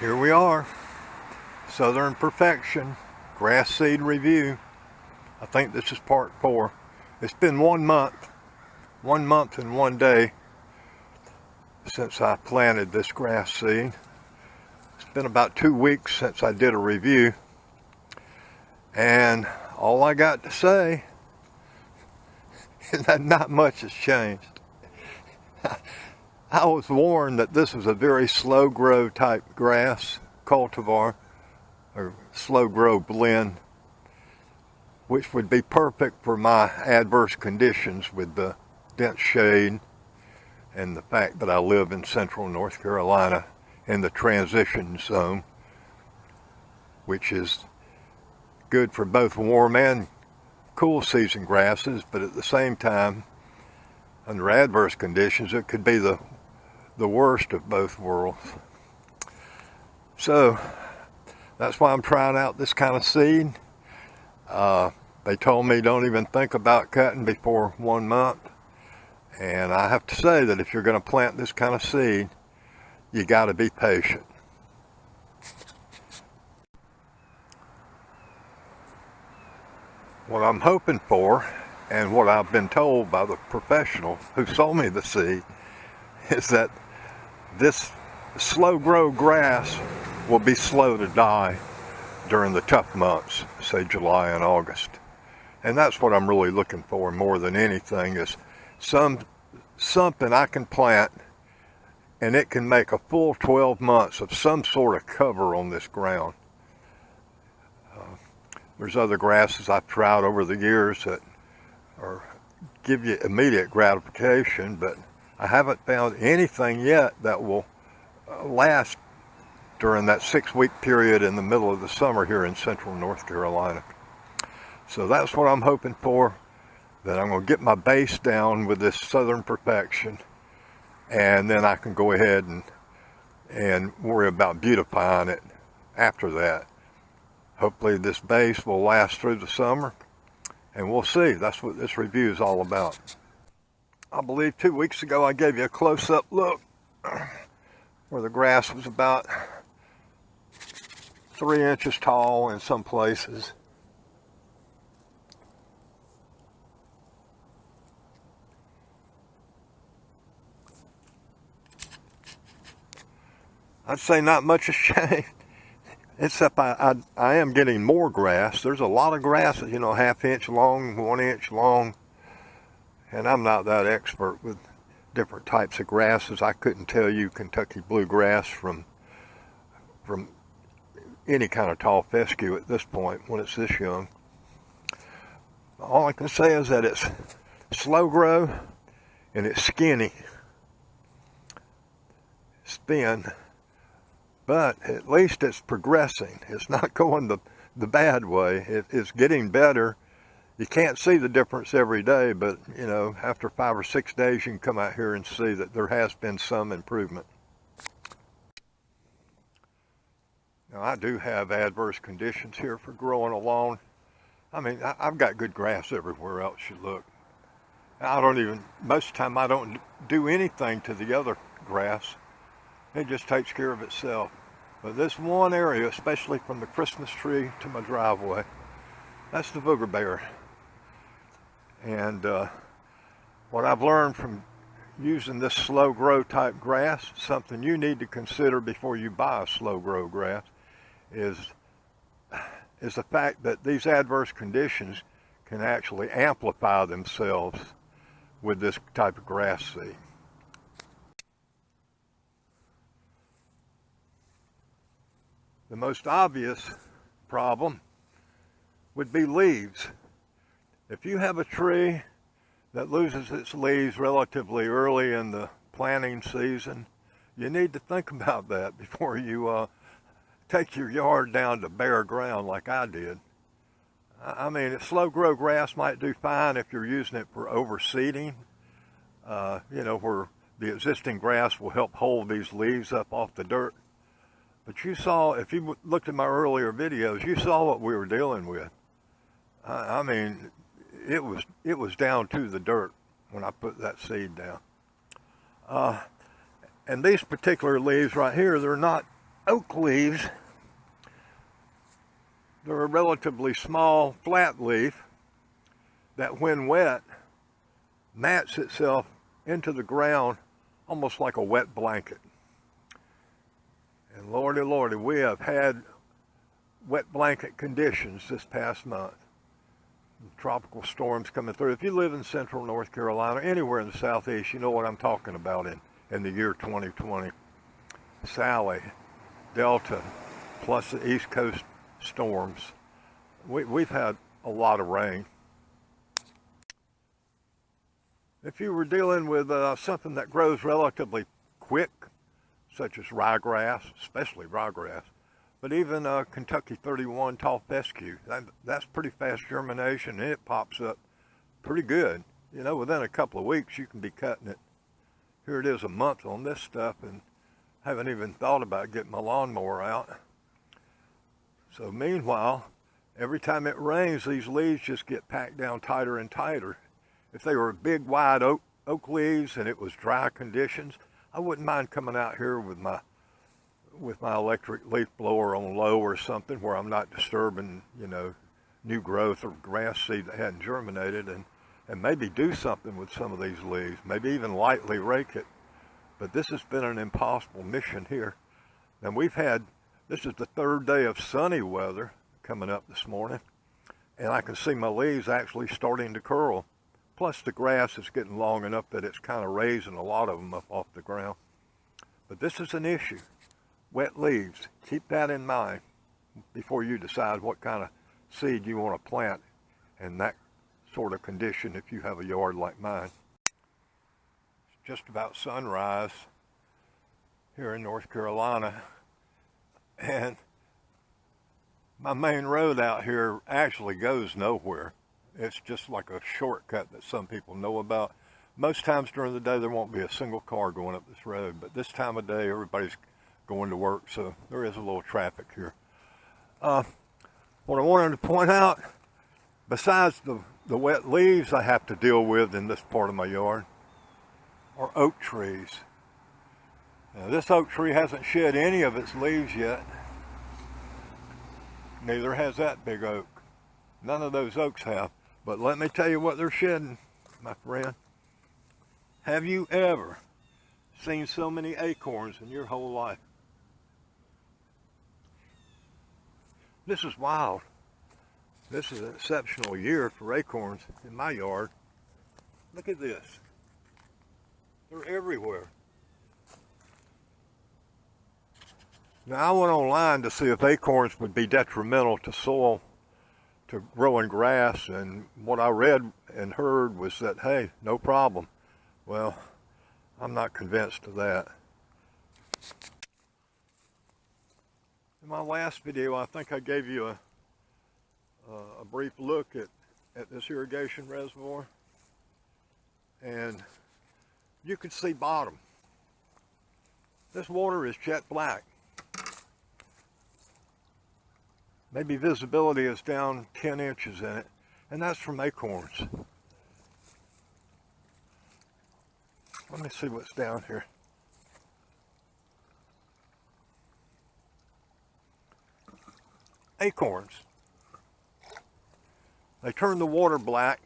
Here we are, Southern Perfection Grass Seed Review. I think this is part 4. It's been 1 month and 1 day since I planted this grass seed. It's been about 2 weeks since I did a review, and all I got to say is that not much has changed. I was warned that this was a very slow grow type grass cultivar, or slow grow blend, which would be perfect for my adverse conditions with the dense shade and the fact that I live in central North Carolina in the transition zone, which is good for both warm and cool season grasses, but at the same time, under adverse conditions, it could be the worst of both worlds. So that's why I'm trying out this kind of seed. They told me don't even think about cutting before 1 month. And I have to say that if you're going to plant this kind of seed, you got to be patient. What I'm hoping for, and what I've been told by the professional who sold me the seed, is that this slow grow grass will be slow to die during the tough months, say July and August. And that's what I'm really looking for more than anything, is something I can plant and it can make a full 12 months of some sort of cover on this ground. There's other grasses I've tried over the years that give you immediate gratification, but I haven't found anything yet that will last during that 6-week period in the middle of the summer here in central North Carolina. So that's what I'm hoping for, that I'm going to get my base down with this Southern Perfection, and then I can go ahead and worry about beautifying it after that. Hopefully this base will last through the summer, and we'll see. That's what this review is all about. I believe 2 weeks ago I gave you a close-up look where the grass was about 3 inches tall in some places. I'd say not much has changed, except I am getting more grass. There's a lot of grasses, you know, 1/2 inch long, 1 inch long, and I'm not that expert with different types of grasses. I couldn't tell you Kentucky bluegrass from any kind of tall fescue at this point when it's this young. All I can say is that it's slow grow and it's skinny. It's thin, but at least it's progressing. It's not going the bad way. It's getting better. You can't see the difference every day, but you know, after 5 or 6 days, you can come out here and see that there has been some improvement. Now, I do have adverse conditions here for growing along. I mean, I've got good grass everywhere else you look. Most of the time I don't do anything to the other grass. It just takes care of itself. But this one area, especially from the Christmas tree to my driveway, that's the booger bear. And what I've learned from using this slow grow type grass, something you need to consider before you buy a slow grow grass, is the fact that these adverse conditions can actually amplify themselves with this type of grass seed. The most obvious problem would be leaves. If you have a tree that loses its leaves relatively early in the planting season, you need to think about that before you take your yard down to bare ground like I did. I mean, slow grow grass might do fine if you're using it for overseeding, you know, where the existing grass will help hold these leaves up off the dirt. But you saw, if you looked at my earlier videos, you saw what we were dealing with. I mean, it was down to the dirt when I put that seed down. And these particular leaves right here, they're not oak leaves. They're a relatively small flat leaf that when wet mats itself into the ground almost like a wet blanket. And lordy, lordy, we have had wet blanket conditions this past month. Tropical storms coming through. If you live in central North Carolina, anywhere in the southeast, you know what I'm talking about in the year 2020. Sally, Delta, plus the East Coast storms. We've had a lot of rain. If you were dealing with something that grows relatively quick, such as ryegrass, especially ryegrass, but even Kentucky 31 tall fescue, that's pretty fast germination, and it pops up pretty good. You know, within a couple of weeks, you can be cutting it. Here it is a month on this stuff, and haven't even thought about getting my lawnmower out. So meanwhile, every time it rains, these leaves just get packed down tighter and tighter. If they were big, wide oak leaves and it was dry conditions, I wouldn't mind coming out here with my electric leaf blower on low or something where I'm not disturbing, you know, new growth or grass seed that hadn't germinated, and maybe do something with some of these leaves, maybe even lightly rake it. But this has been an impossible mission here. And this is the third day of sunny weather coming up this morning, and I can see my leaves actually starting to curl. Plus the grass is getting long enough that it's kind of raising a lot of them up off the ground. But this is an issue. Wet leaves, keep that in mind before you decide what kind of seed you want to plant in that sort of condition if you have a yard like mine. It's just about sunrise here in North Carolina, and my main road out here actually goes nowhere. It's just like a shortcut that some people know about. Most times during the day there won't be a single car going up this road, but this time of day everybody's going to work, so there is a little traffic here. What I wanted to point out, besides the wet leaves I have to deal with in this part of my yard, are oak trees. Now, this oak tree hasn't shed any of its leaves yet. Neither has that big oak. None of those oaks have. But let me tell you what they're shedding, my friend. Have you ever seen so many acorns in your whole life? This is wild. This is an exceptional year for acorns in my yard. Look at this. They're everywhere. Now I went online to see if acorns would be detrimental to soil, to growing grass, and what I read and heard was that, hey, no problem. Well, I'm not convinced of that. In my last video, I think I gave you a brief look at this irrigation reservoir, and you could see bottom. This water is jet black. Maybe visibility is down 10 inches in it, and that's from acorns. Let me see what's down here. Acorns. They turn the water black.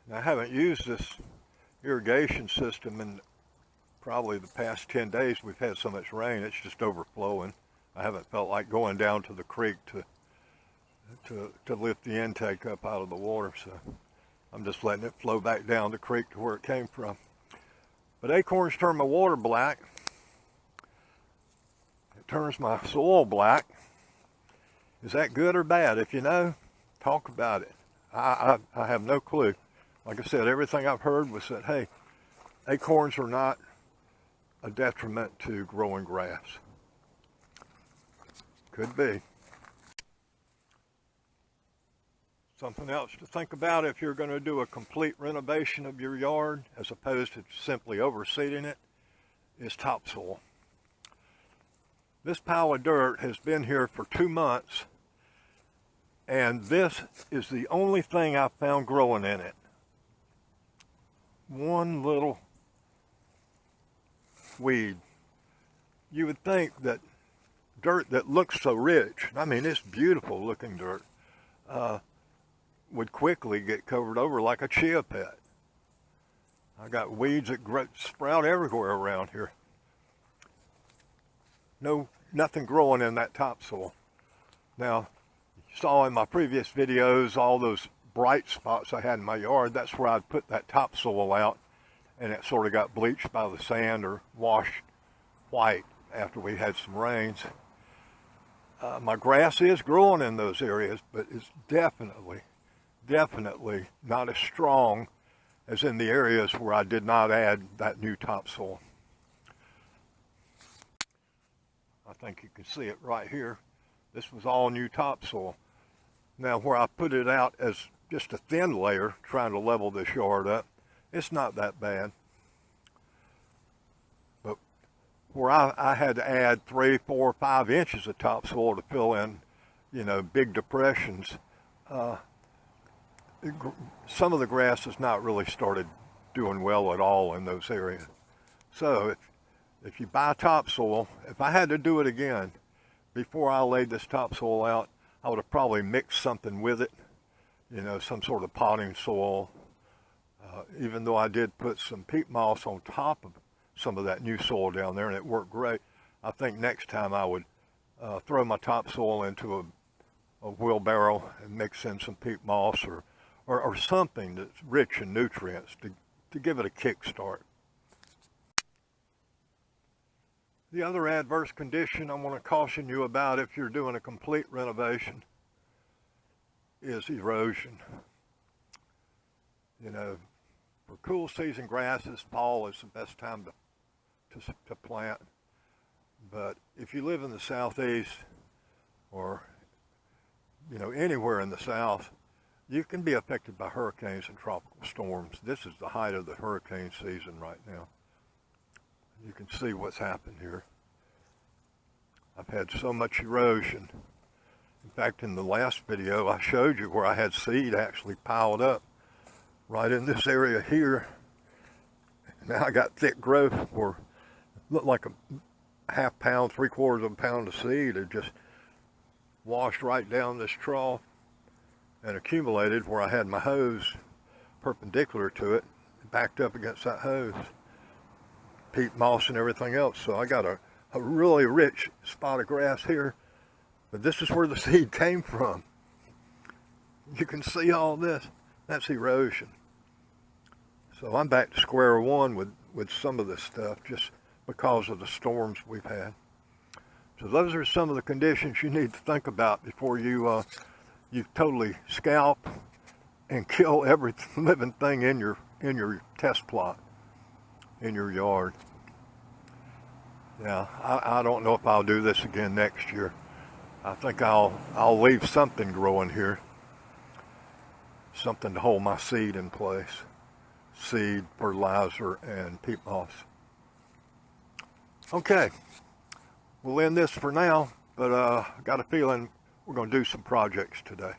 Now, I haven't used this irrigation system in probably the past 10 days. We've had so much rain, it's just overflowing. I haven't felt like going down to the creek to lift the intake up out of the water, so I'm just letting it flow back down the creek to where it came from. But acorns turn my water black. It turns my soil black. Is that good or bad? If you know, talk about it. I have no clue. Like I said, everything I've heard was that, hey, acorns are not a detriment to growing grass. Could be. Something else to think about if you're going to do a complete renovation of your yard, as opposed to simply overseeding it, is topsoil. This pile of dirt has been here for 2 months, and this is the only thing I've found growing in it. One little weed. you would think that dirt that looks so rich, I mean, it's beautiful looking dirt, would quickly get covered over like a chia pet. I got weeds that sprout everywhere around here. Nothing growing in that topsoil. Now, you saw in my previous videos all those bright spots I had in my yard. That's where I'd put that topsoil out, and it sort of got bleached by the sand or washed white after we had some rains. My grass is growing in those areas, but it's definitely not as strong as in the areas where I did not add that new topsoil. I think you can see it right here. This was all new topsoil. Now, where I put it out as just a thin layer, trying to level this yard up, it's not that bad. But where I had to add 3, 4, 5 inches of topsoil to fill in, big depressions, some of the grass has not really started doing well at all in those areas. So if you buy topsoil, if I had to do it again, before I laid this topsoil out, I would have probably mixed something with it, some sort of potting soil. Even though I did put some peat moss on top of some of that new soil down there, and it worked great, I think next time I would throw my topsoil into a wheelbarrow and mix in some peat moss or something that's rich in nutrients to give it a kickstart. The other adverse condition I want to caution you about if you're doing a complete renovation is erosion. For cool season grasses, fall is the best time to plant. But if you live in the southeast or anywhere in the south, you can be affected by hurricanes and tropical storms. This is the height of the hurricane season right now. You can see what's happened here. I've had so much erosion. In fact, in the last video, I showed you where I had seed actually piled up right in this area here. Now I got thick growth where it looked like a half pound, 3/4 of a pound of seed had just washed right down this trough and accumulated where I had my hose perpendicular to it, backed up against that hose. Peat moss and everything else. So I got a really rich spot of grass here, but this is where the seed came from. You can see all this. That's erosion. So I'm back to square one with some of this stuff just because of the storms we've had. So those are some of the conditions you need to think about before you totally scalp and kill every living thing in your test plot, in your yard. Yeah, I don't know if I'll do this again next year. I think I'll leave something growing here, something to hold my seed in place, seed, fertilizer, and peat moss. Okay, we'll end this for now, but I got a feeling we're going to do some projects today.